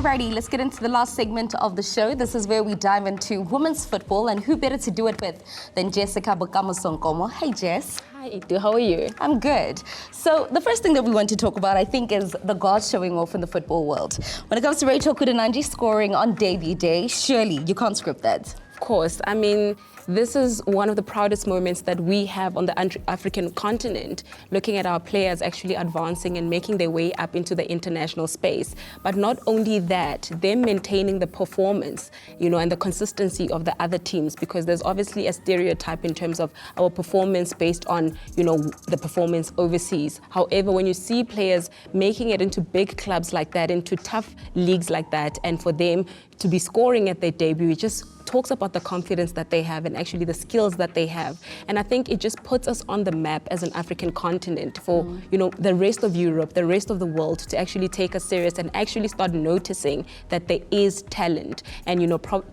Alrighty, let's get into the last segment of the show. This is where we dive into women's football, and who better to do it with than Jessica Bokamo-Sonkomo. Hey, Jess. Hi, Itu. How are you? I'm good. So the first thing that we want to talk about, I think, is the gods showing off in the football world. When it comes to Rachel Kudananji scoring on debut day, surely you can't script that. Of course. I mean, this is one of the proudest moments that we have on the African continent, looking at our players actually advancing and making their way up into the international space. But not only that, them maintaining the performance, and the consistency of the other teams, because there's obviously a stereotype in terms of our performance based on, the performance overseas. However, when you see players making it into big clubs like that, into tough leagues like that, and for them to be scoring at their debut, it just talks about the confidence that they have and actually the skills that they have. And I think it just puts us on the map as an African continent for, the rest of Europe, the rest of the world to actually take us serious and actually start noticing that there is talent and,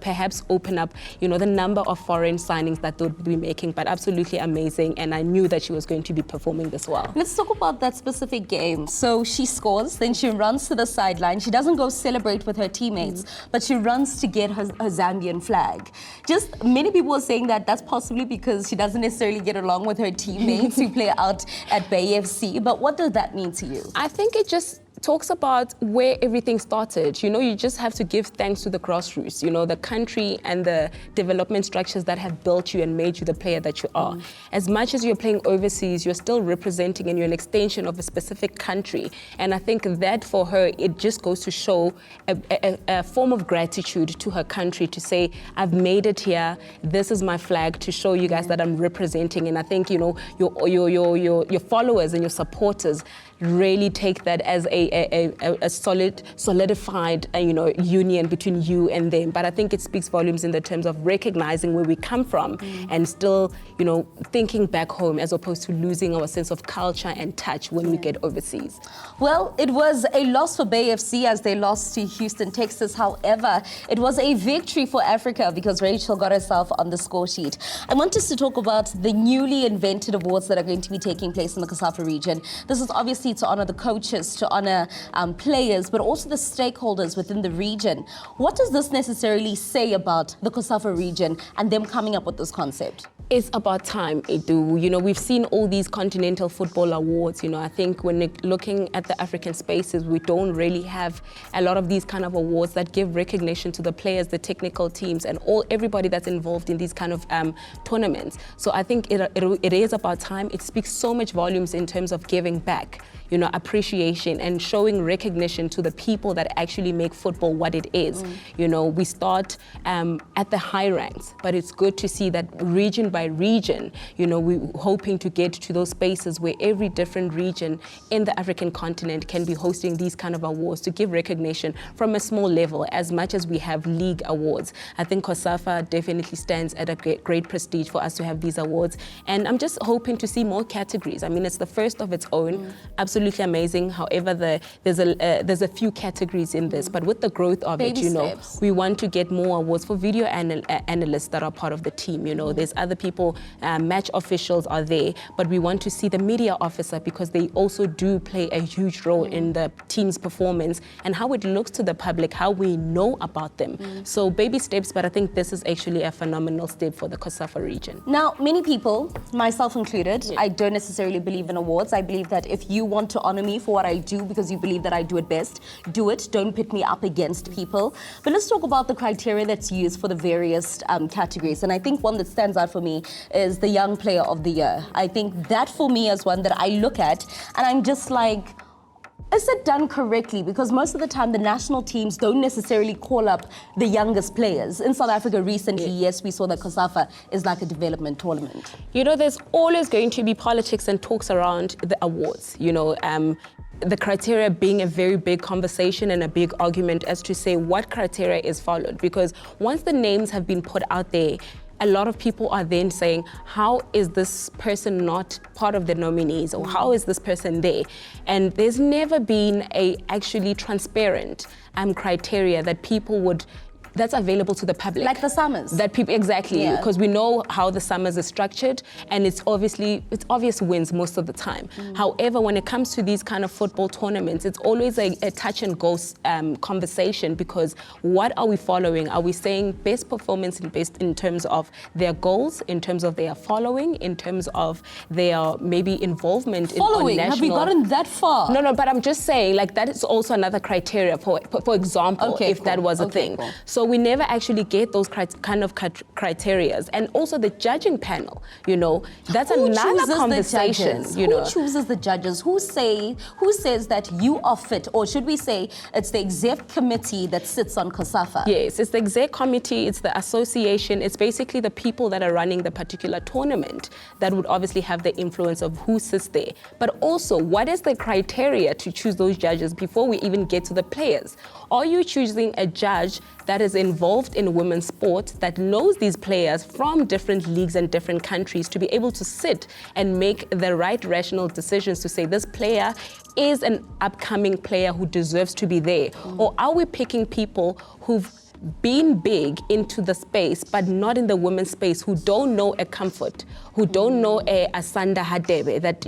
perhaps open up, the number of foreign signings that they'll be making. But absolutely amazing. And I knew that she was going to be performing this well. Let's talk about that specific game. So she scores, then she runs to the sideline. She doesn't go celebrate with her teammates, but she runs to get her Zambian flag. Just many people are saying that that's possibly because she doesn't necessarily get along with her teammates who play out at Bay FC. But what does that mean to you? I think it just talks about where everything started. You just have to give thanks to the grassroots, the country and the development structures that have built you and made you the player that you are. As much as you're playing overseas, you're still representing and you're an extension of a specific country. And I think that for her, it just goes to show a form of gratitude to her country to say, I've made it here. This is my flag to show you guys that I'm representing. And I think, your followers and your supporters really take that as a solidified, union between you and them. But I think it speaks volumes in the terms of recognizing where we come from and still, thinking back home as opposed to losing our sense of culture and touch when we get overseas. Well, it was a loss for Bay FC as they lost to Houston, Texas. However, it was a victory for Africa because Rachel got herself on the score sheet. I want us to talk about the newly invented awards that are going to be taking place in the COSAFA region. This is obviously to honor the coaches, to honor players, but also the stakeholders within the region. What does this necessarily say about the COSAFA region and them coming up with this concept? It's about time, Edu. We've seen all these continental football awards. I think when looking at the African spaces, we don't really have a lot of these kind of awards that give recognition to the players, the technical teams, and everybody that's involved in these kind of tournaments. So I think it is about time. It speaks so much volumes in terms of giving back, appreciation and showing recognition to the people that actually make football what it is. We start at the high ranks, but it's good to see that region by region, we're hoping to get to those spaces where every different region in the African continent can be hosting these kind of awards to give recognition from a small level, as much as we have league awards. I think COSAFA definitely stands at a great prestige for us to have these awards. And I'm just hoping to see more categories. I mean, it's the first of its own. Absolutely amazing. However, there's a few categories in this, but with the growth of Baby it, steps. we want to get more awards for video analysts that are part of the team. There's other people, match officials are there, but we want to see the media officer because they also do play a huge role in the team's performance and how it looks to the public, how we know about them. So baby steps, but I think this is actually a phenomenal step for the COSAFA region. Now, many people, myself included, I don't necessarily believe in awards. I believe that if you want to honor me for what I do because you believe that I do it best, do it. Don't pit me up against people. But let's talk about the criteria that's used for the various categories. And I think one that stands out for me is the Young Player of the Year. I think that for me is one that I look at and I'm just like, is it done correctly? Because most of the time, the national teams don't necessarily call up the youngest players. In South Africa recently, yes, we saw that COSAFA is like a development tournament. There's always going to be politics and talks around the awards, the criteria being a very big conversation and a big argument as to say what criteria is followed. Because once the names have been put out there, a lot of people are then saying, how is this person not part of the nominees, or how is this person there? And there's never been a actually transparent criteria that people would that's available to the public. Like the summers. That people, exactly, Yeah. because we know how the summers is structured, and it's obvious wins most of the time. However, when it comes to these kind of football tournaments, it's always a touch and go conversation, because what are we following? Are we saying best performance based in terms of their goals, in terms of their following, in terms of their maybe involvement Following? in on national? Have we gotten that far? No, but I'm just saying, like, that is also another criteria, for example, Okay, if that cool. was a Okay, thing. cool. So we never actually get those kind of criterias. And also the judging panel, that's Who another chooses conversation. the judges? Who chooses the judges? Who says that you are fit? Or should we say it's the exec committee that sits on COSAFA? Yes, it's the exec committee, it's the association, it's basically the people that are running the particular tournament that would obviously have the influence of who sits there. But also, what is the criteria to choose those judges before we even get to the players? Are you choosing a judge that is involved in women's sport, that knows these players from different leagues and different countries, to be able to sit and make the right rational decisions to say this player is an upcoming player who deserves to be there? Or are we picking people who've been big into the space, but not in the women's space, who don't know a Comfort, who don't know a Asanda Hadebe, that,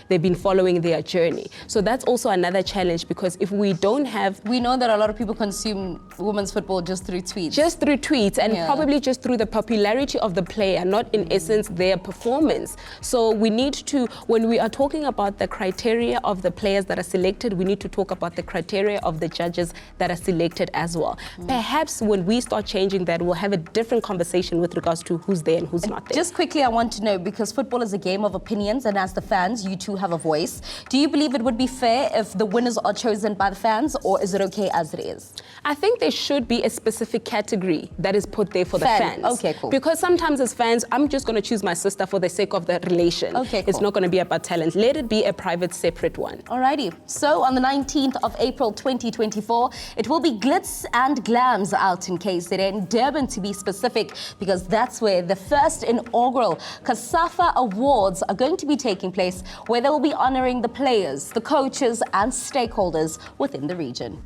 they've been following their journey. So that's also another challenge, because if we don't have... We know that a lot of people consume women's football just through tweets. Just through tweets, and probably just through the popularity of the player, not in essence their performance. So we need to, when we are talking about the criteria of the players that are selected, we need to talk about the criteria of the judges that are selected as well. Perhaps when we start changing that, we'll have a different conversation with regards to who's there and who's not there. Just quickly, I want to know, because football is a game of opinions, and as the fans, you too have a voice. Do you believe it would be fair if the winners are chosen by the fans, or is it okay as it is? I think there should be a specific category that is put there for the fans. Okay, cool. Because sometimes as fans, I'm just going to choose my sister for the sake of the relation. Okay, cool. It's not going to be about talent. Let it be a private, separate one. Alrighty. So on the 19th of April 2024, it will be glitz and glams out in KZN, Durban to be specific, because that's where the first inaugural COSAFA Awards are going to be taking place, where they will be honoring the players, the coaches and stakeholders within the region.